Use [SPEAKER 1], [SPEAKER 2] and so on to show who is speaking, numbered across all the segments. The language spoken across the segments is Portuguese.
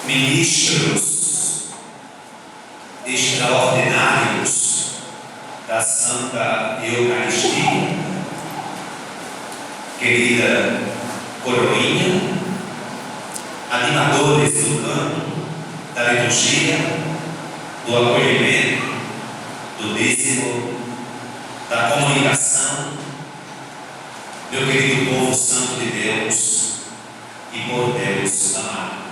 [SPEAKER 1] ministros extraordinários da Santa Eucaristia, querida coroinha, animadores do canto, da liturgia, do acolhimento, do dízimo, da comunicação, meu querido povo santo de Deus e por Deus amado.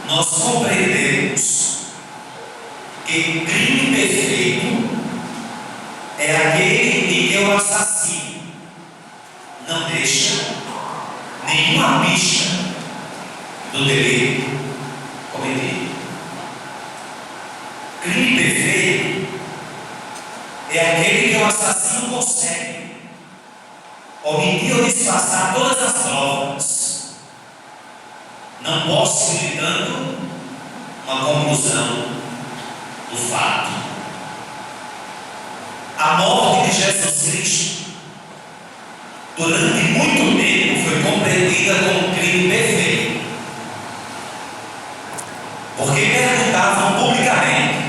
[SPEAKER 1] Nós compreendemos que crime perfeito é aquele em que o assassino não deixa nenhuma pista do delito cometido. Crime perfeito é aquele que o assassino consegue omitir ou disfarçar todas as provas, não possibilitando uma conclusão do fato. A morte de Jesus Cristo durante muito tempo foi compreendida como um crime perfeito, porque perguntavam publicamente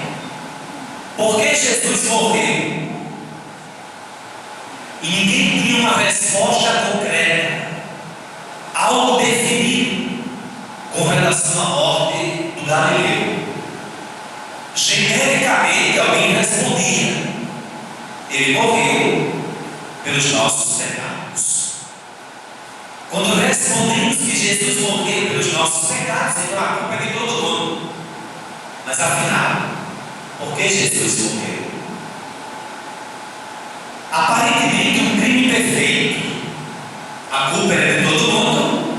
[SPEAKER 1] por que Jesus morreu, e ninguém tinha uma resposta concreta, algo definido com relação à morte do Galileu. Genericamente alguém respondia: ele morreu pelos nossos pecados. Quando respondemos que Jesus morreu pelos nossos pecados, então a culpa é de todo mundo. Mas afinal, por que Jesus morreu? Aparentemente um crime perfeito, a culpa era de todo mundo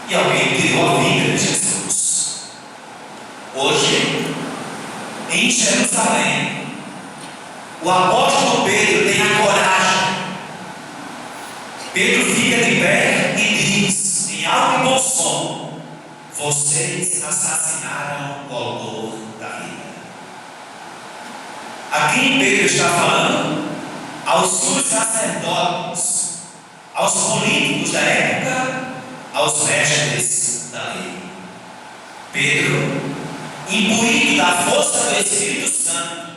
[SPEAKER 1] e alguém tirou a vida de Jesus. Hoje, em Jerusalém, o apóstolo Pedro tem a coragem. Pedro fica de pé e diz em alto e bom som: vocês assassinaram o autor da vida. A quem Pedro está falando? Aos sumos sacerdotes, aos políticos da época, aos mestres da lei. Pedro, imbuído da força do Espírito Santo,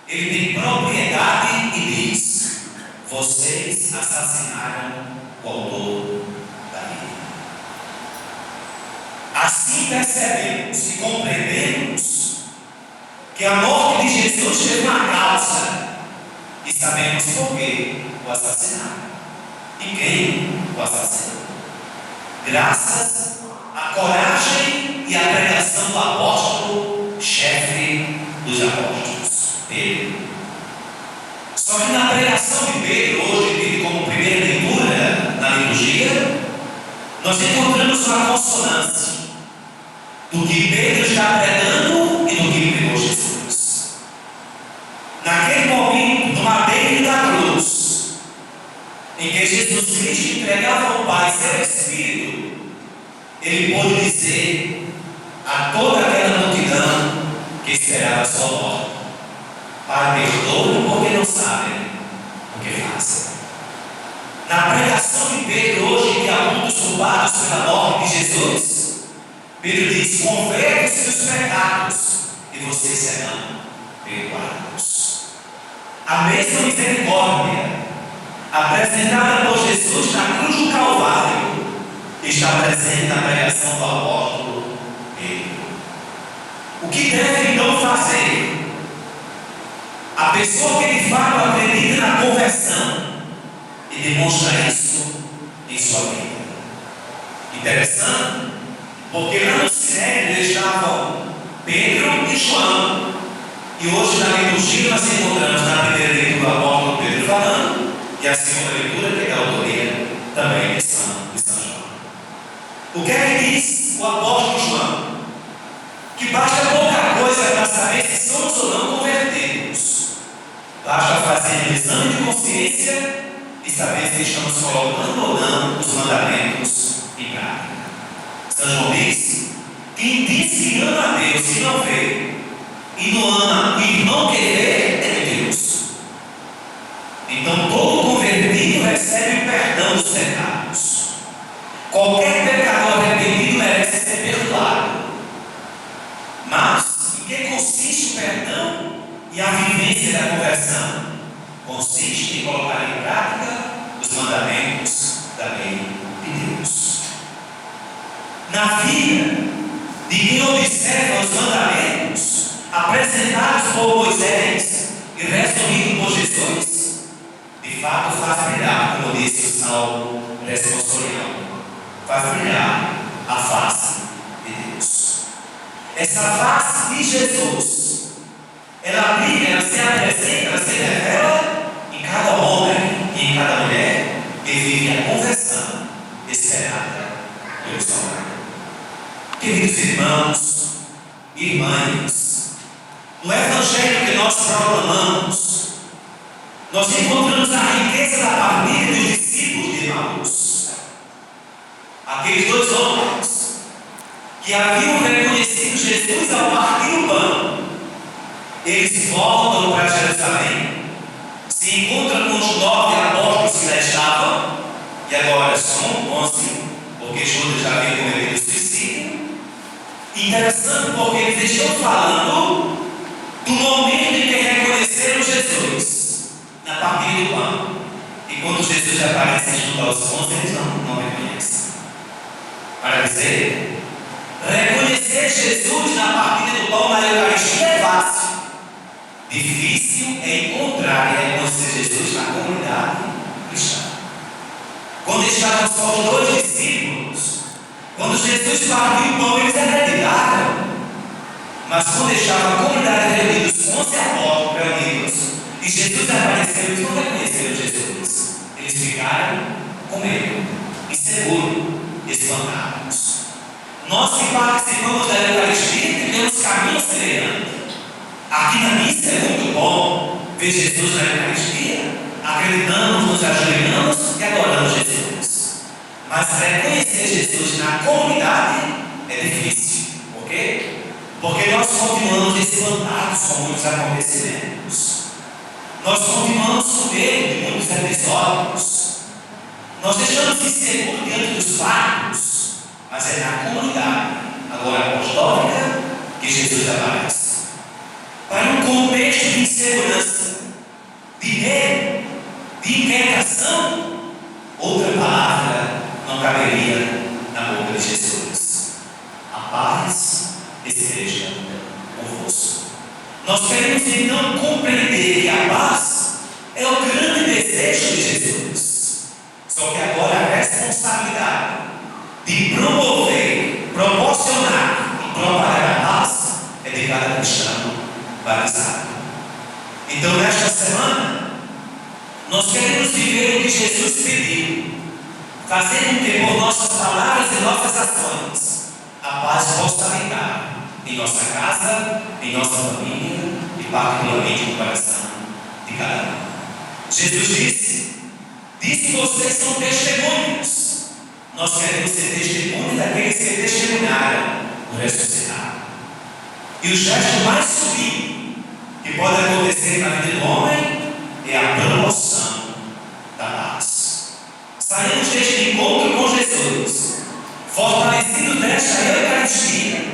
[SPEAKER 1] ele tem propriedade e diz: vocês assassinaram o autor da vida. Assim percebemos e compreendemos que a morte de Jesus teve uma causa, e sabemos por que o assassinaram e quem o assassinou. Graças à coragem e à pregação do apóstolo, chefe dos apóstolos, Pedro. Só que na pregação de Pedro, hoje tido como primeira leitura na liturgia, nós encontramos uma consonância do que Pedro está pregando e do que pregou Jesus. Naquele momento, no madeiro da cruz, em que Jesus Cristo entregava ao Pai seu Espírito, ele pôde dizer a toda aquela multidão que esperava sua morte: Pai, perdoa-me porque não sabem o que fazem. Na pregação de Pedro hoje, que há muitos culpados pela morte de Jesus, Pedro diz: convertam-se dos pecados e vocês serão perdoados. A mesma misericórdia apresentada por Jesus na cruz do Calvário está presente na pregação do apóstolo Pedro. O que deve então fazer a pessoa que de fato acredita na conversão e demonstra isso em sua vida? Interessante, porque lá no Sinédrio estavam Pedro e João, e hoje na liturgia nós encontramos na primeira leitura o apóstolo Pedro falando, e a segunda leitura que é da autoria também de São João. O que é que diz o apóstolo João? Que basta pouca coisa para saber se somos ou não convertidos. Basta fazer um exame de consciência e saber se estamos colocando ou não os mandamentos em prática. São João diz: quem diz que ama a Deus e não vê, e não ama o irmão que vê, é mentiroso. Então todo convertido recebe o perdão dos pecados. Qualquer pecador arrependido merece ser consiste a conversão? Consiste em colocar em prática os mandamentos da lei de Deus. Na vida de quem observa os mandamentos apresentados por Moisés e resumidos por Jesus, de fato faz brilhar, como disse o salmo responsorial, faz brilhar a face de Deus. Essa face de Jesus, ela brilha, ela se apresenta, ela se revela em cada homem e em cada mulher que vive a conversão esperada pelo Salvador. Queridos irmãos e irmãs, no Evangelho que nós proclamamos, nós encontramos a riqueza da partilha dos discípulos de Emaús. Aqueles dois homens que haviam reconhecido Jesus ao partir o pão, eles voltam para Jerusalém, se encontram com os 9 apóstolos que lá estavam, e agora são 11, porque Judas já havia cometido suicídio. Interessante, porque eles estão falando do momento em que reconheceram Jesus na partilha do pão. E quando Jesus aparece junto aos 11, eles não reconhecem. Para dizer, reconhecer Jesus na partilha do pão na Eucaristia é fácil. Difícil é encontrar e reconhecer Jesus na comunidade cristã. Quando estavam só os 2 discípulos, quando Jesus partiu o pão, eles acreditaram. Mas quando estava a comunidade reunida, os 11 apóstolos reunidos, e Jesus apareceu, eles não reconheceram Jesus. Eles ficaram com medo, inseguros, espantados. Nós que participamos da Eucaristia temos caminhos semelhantes. Aqui na missa é muito bom ver Jesus na Eucaristia, acreditamos, nos ajoelhamos e adoramos Jesus. Mas reconhecer Jesus na comunidade é difícil. Por quê? Porque nós continuamos espantados com muitos acontecimentos. Nós continuamos com medo de muitos episódios. Nós deixamos inseguros diante dos fatos. Mas é na comunidade, agora apostólica, que Jesus aparece. Para um contexto de insegurança, de medo, de inquietação, outra palavra não caberia na boca de Jesus. A paz esteja convosco. Nós queremos então compreender que a paz é o grande desejo de Jesus. Só que agora a responsabilidade de promover, proporcionar e propagar a paz é de cada cristão batizado. Então, nesta semana, nós queremos viver o que Jesus pediu, fazendo com que por nossas palavras e nossas ações a paz possa habitar em nossa casa, em nossa família e particularmente no coração de cada um. Jesus disse: vocês são testemunhas. Nós queremos ser testemunhas daqueles que testemunharam o ressuscitado. E o gesto mais sublime que pode acontecer na vida do homem é a promoção da paz. Saímos deste encontro com Jesus, fortalecidos nesta Eucaristia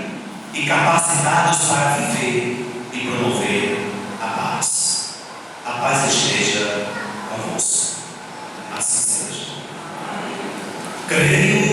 [SPEAKER 1] e capacitados para viver e promover a paz. A paz esteja convosco. Assim seja. Creio